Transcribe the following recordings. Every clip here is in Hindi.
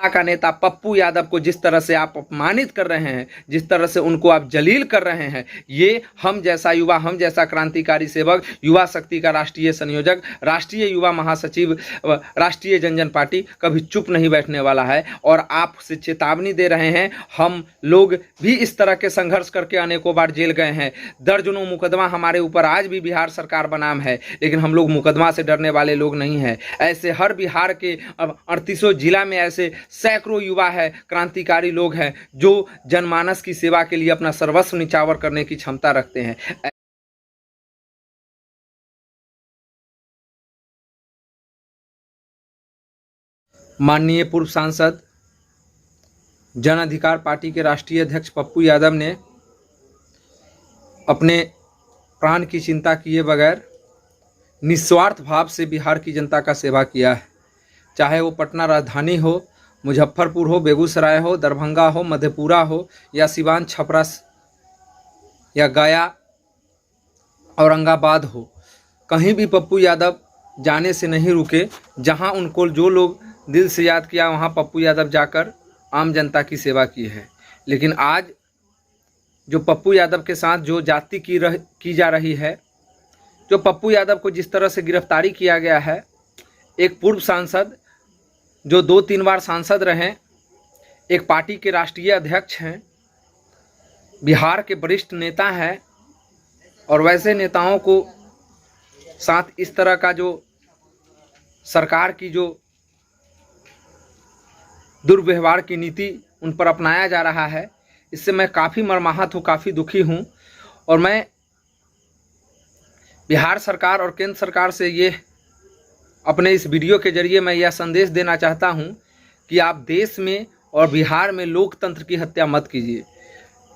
का नेता पप्पू यादव को जिस तरह से आप अपमानित कर रहे हैं, जिस तरह से उनको आप जलील कर रहे हैं, ये हम जैसा युवा, हम जैसा क्रांतिकारी सेवक, युवा शक्ति का राष्ट्रीय संयोजक, राष्ट्रीय युवा महासचिव, राष्ट्रीय जनजन पार्टी कभी चुप नहीं बैठने वाला है। और आपसे चेतावनी दे रहे हैं, हम लोग भी इस तरह के संघर्ष करके अनेकों बार जेल गए हैं। दर्जनों मुकदमा हमारे ऊपर आज भी बिहार सरकार बनाम है, लेकिन हम लोग मुकदमा से डरने वाले लोग नहीं हैं। ऐसे हर बिहार के 38 जिला में ऐसे सैकड़ों युवा है, क्रांतिकारी लोग हैं जो जनमानस की सेवा के लिए अपना सर्वस्व निछावर करने की क्षमता रखते हैं। माननीय पूर्व सांसद जन अधिकार पार्टी के राष्ट्रीय अध्यक्ष पप्पू यादव ने अपने प्राण की चिंता किए बगैर निस्वार्थ भाव से बिहार की जनता का सेवा किया है। चाहे वो पटना राजधानी हो, मुजफ्फरपुर हो, बेगूसराय हो, दरभंगा हो, मधेपुरा हो, या सिवान, छपरा या गया, औरंगाबाद हो, कहीं भी पप्पू यादव जाने से नहीं रुके। जहां उनको जो लोग दिल से याद किया, वहां पप्पू यादव जाकर आम जनता की सेवा की है। लेकिन आज जो पप्पू यादव के साथ जो जाति की जा रही है, जो पप्पू यादव को जिस तरह से गिरफ्तारी किया गया है, एक पूर्व सांसद जो 2-3 बार सांसद रहे, एक पार्टी के राष्ट्रीय अध्यक्ष हैं, बिहार के वरिष्ठ नेता हैं, और वैसे नेताओं को साथ इस तरह का जो सरकार की जो दुर्व्यवहार की नीति उन पर अपनाया जा रहा है, इससे मैं काफ़ी मर्माहत हूँ, काफ़ी दुखी हूँ। और मैं बिहार सरकार और केंद्र सरकार से ये अपने इस वीडियो के जरिए मैं यह संदेश देना चाहता हूं कि आप देश में और बिहार में लोकतंत्र की हत्या मत कीजिए।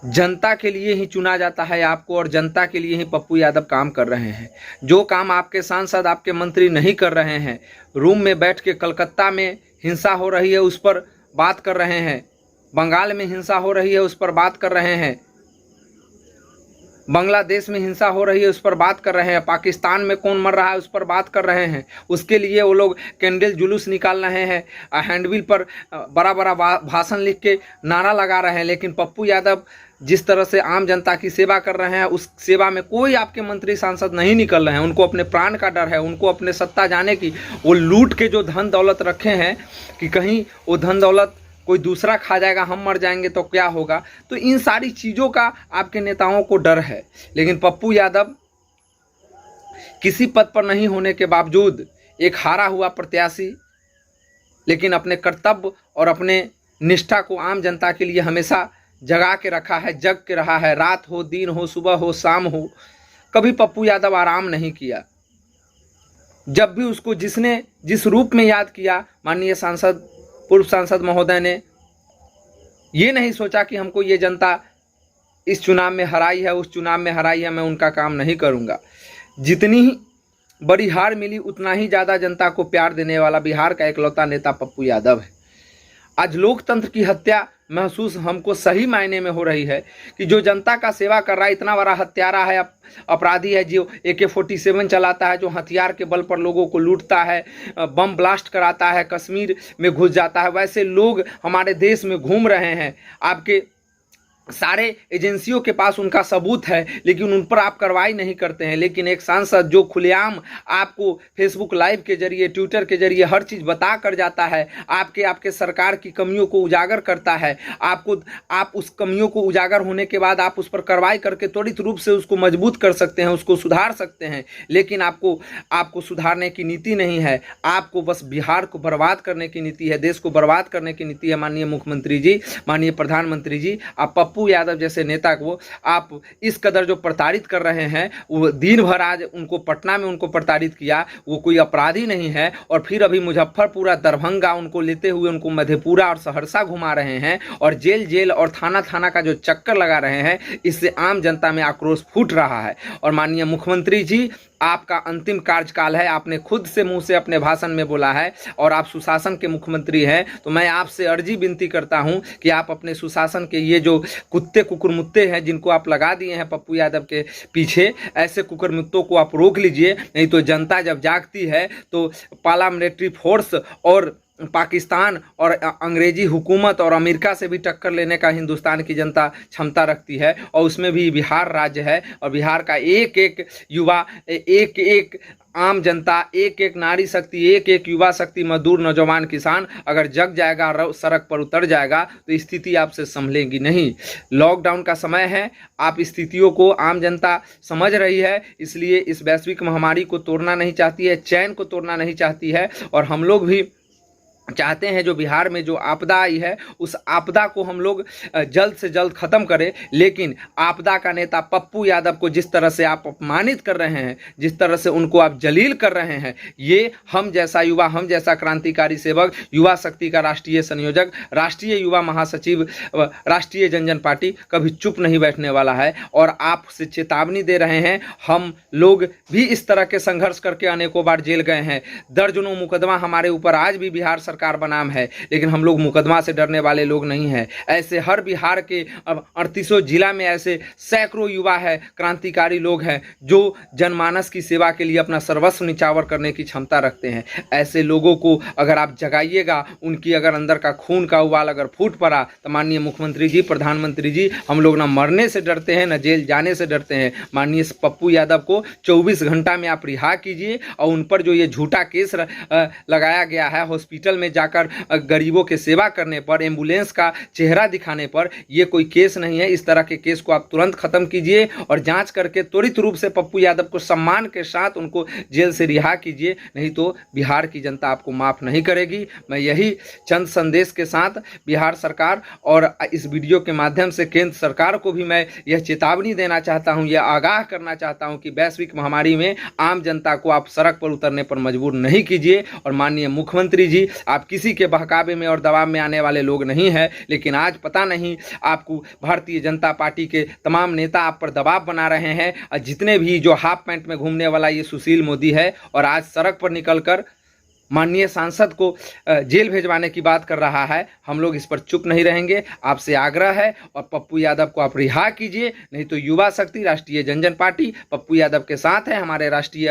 जनता के लिए ही चुना जाता है आपको, और जनता के लिए ही पप्पू यादव काम कर रहे हैं। जो काम आपके सांसद, आपके मंत्री नहीं कर रहे हैं, रूम में बैठ के कलकत्ता में हिंसा हो रही है उस पर बात कर रहे हैं, बंगाल में हिंसा हो रही है उस पर बात कर रहे हैं, बांग्लादेश में हिंसा हो रही है उस पर बात कर रहे हैं, पाकिस्तान में कौन मर रहा है उस पर बात कर रहे हैं। उसके लिए वो लोग कैंडल जुलूस निकाल रहे हैं, हैंडबिल पर बड़ा बड़ा भाषण लिख के नारा लगा रहे हैं। लेकिन पप्पू यादव जिस तरह से आम जनता की सेवा कर रहे हैं, उस सेवा में कोई आपके मंत्री सांसद नहीं निकल रहे हैं। उनको अपने प्राण का डर है, उनको अपने सत्ता जाने की। वो लूट के जो धन दौलत रखे हैं कि कहीं वो धन दौलत कोई दूसरा खा जाएगा, हम मर जाएंगे तो क्या होगा। तो इन सारी चीज़ों का आपके नेताओं को डर है। लेकिन पप्पू यादव किसी पद पर नहीं होने के बावजूद एक हारा हुआ प्रत्याशी, लेकिन अपने कर्तव्य और अपने निष्ठा को आम जनता के लिए हमेशा जगा के रखा है, जग के रहा है। रात हो, दिन हो, सुबह हो, शाम हो, कभी पप्पू यादव आराम नहीं किया। जब भी उसको जिसने जिस रूप में याद किया, माननीय सांसद, पूर्व सांसद महोदय ने ये नहीं सोचा कि हमको ये जनता इस चुनाव में हराई है, उस चुनाव में हराई है, मैं उनका काम नहीं करूंगा। जितनी बड़ी हार मिली उतना ही ज़्यादा जनता को प्यार देने वाला बिहार का इकलौता नेता पप्पू यादव है। आज लोकतंत्र की हत्या महसूस हमको सही मायने में हो रही है कि जो जनता का सेवा कर रहा है, इतना बड़ा हत्यारा है, अपराधी है, जो AK-47 चलाता है, जो हथियार के बल पर लोगों को लूटता है, बम ब्लास्ट कराता है, कश्मीर में घुस जाता है, वैसे लोग हमारे देश में घूम रहे हैं। आपके सारे एजेंसियों के पास उनका सबूत है, लेकिन उन पर आप कार्रवाई नहीं करते हैं। लेकिन एक सांसद जो खुलेआम आपको फेसबुक लाइव के जरिए, ट्विटर के जरिए हर चीज़ बता कर जाता है, आपके सरकार की कमियों को उजागर करता है, आप उस कमियों को उजागर होने के बाद आप उस पर कार्रवाई करके त्वरित रूप से उसको मजबूत कर सकते हैं, उसको सुधार सकते हैं। लेकिन आपको सुधारने की नीति नहीं है, आपको बस बिहार को बर्बाद करने की नीति है, देश को बर्बाद करने की नीति है। माननीय मुख्यमंत्री जी, माननीय प्रधानमंत्री जी, आप पप्पू यादव जैसे नेता को आप इस कदर जो प्रताड़ित कर रहे हैं, वो दिन भर आज उनको पटना में उनको प्रताड़ित किया, वो कोई अपराधी नहीं है, और फिर अभी मुजफ्फरपुर, दरभंगा उनको लेते हुए उनको मधेपुरा और सहरसा घुमा रहे हैं, और जेल और थाना का जो चक्कर लगा रहे हैं, इससे आम जनता में आक्रोश फूट रहा है। और माननीय मुख्यमंत्री जी, आपका अंतिम कार्यकाल है, आपने खुद से मुंह से अपने भाषण में बोला है, और आप सुशासन के मुख्यमंत्री हैं, तो मैं आपसे अर्जी विनती करता हूं कि आप अपने सुशासन के ये जो कुत्ते कुकुरमुत्ते हैं जिनको आप लगा दिए हैं पप्पू यादव के पीछे, ऐसे कुकुरमुत्तों को आप रोक लीजिए। नहीं तो जनता जब जागती है तो पार्लियामेंट्री फोर्स और पाकिस्तान और अंग्रेजी हुकूमत और अमेरिका से भी टक्कर लेने का हिंदुस्तान की जनता क्षमता रखती है, और उसमें भी बिहार राज्य है, और बिहार का एक एक युवा, एक एक आम जनता, एक एक नारी शक्ति, एक एक युवा शक्ति, मजदूर, नौजवान, किसान अगर जग जाएगा, सड़क पर उतर जाएगा, तो स्थिति आपसे संभलेगी नहीं। लॉकडाउन का समय है, आप स्थितियों को आम जनता समझ रही है, इसलिए इस वैश्विक महामारी को तोड़ना नहीं चाहती है, चैन को तोड़ना नहीं चाहती है, और हम लोग भी चाहते हैं जो बिहार में जो आपदा आई है उस आपदा को हम लोग जल्द से जल्द ख़त्म करें। लेकिन आपदा का नेता पप्पू यादव को जिस तरह से आप अपमानित कर रहे हैं, जिस तरह से उनको आप जलील कर रहे हैं, ये हम जैसा युवा, हम जैसा क्रांतिकारी सेवक, युवा शक्ति का राष्ट्रीय संयोजक, राष्ट्रीय युवा महासचिव, राष्ट्रीय जनजन पार्टी कभी चुप नहीं बैठने वाला है। और आपसे चेतावनी दे रहे हैं, हम लोग भी इस तरह के संघर्ष करके अनेकों बार जेल गए हैं, दर्जनों मुकदमा हमारे ऊपर आज भी बिहार सरकार बनाम है, लेकिन हम लोग मुकदमा से डरने वाले लोग नहीं हैं। ऐसे हर बिहार के 38 जिला में ऐसे सैकड़ों युवा है, क्रांतिकारी लोग हैं जो जनमानस की सेवा के लिए अपना सर्वस्व निछावर करने की क्षमता रखते हैं। ऐसे लोगों को अगर आप जगाइएगा, उनकी अगर अंदर का खून का उबाल अगर फूट पड़ा, तो माननीय मुख्यमंत्री जी, प्रधानमंत्री जी, हम लोग ना मरने से डरते हैं, ना जेल जाने से डरते हैं। माननीय पप्पू यादव को 24 घंटा में आप रिहा कीजिए, और उन पर जो ये झूठा केस लगाया गया है, हॉस्पिटल में जाकर गरीबों के सेवा करने पर, एम्बुलेंस का चेहरा दिखाने पर, ये कोई केस नहीं है। इस तरह के केस को आप तुरंत खत्म कीजिए और जांच करके त्वरित रूप से पप्पू यादव को सम्मान के साथ उनको जेल से रिहा कीजिए, नहीं तो बिहार की जनता आपको माफ नहीं करेगी। मैं यही चंद संदेश के साथ बिहार सरकार और इस वीडियो के माध्यम से केंद्र सरकार को भी मैं यह चेतावनी देना चाहता हूं, यह आगाह करना चाहता हूं कि वैश्विक महामारी में आम जनता को आप सड़क पर उतरने पर मजबूर नहीं कीजिए। और माननीय मुख्यमंत्री जी, आप किसी के बहकावे में और दबाव में आने वाले लोग नहीं हैं, लेकिन आज पता नहीं आपको भारतीय जनता पार्टी के तमाम नेता आप पर दबाव बना रहे हैं, और जितने भी जो हाफ पैंट में घूमने वाला ये सुशील मोदी है, और आज सड़क पर निकलकर माननीय सांसद को जेल भेजवाने की बात कर रहा है। हम लोग इस पर चुप नहीं रहेंगे, आपसे आग्रह है, और पप्पू यादव को आप रिहा कीजिए, नहीं तो युवा शक्ति, राष्ट्रीय जनजन पार्टी पप्पू यादव के साथ है। हमारे राष्ट्रीय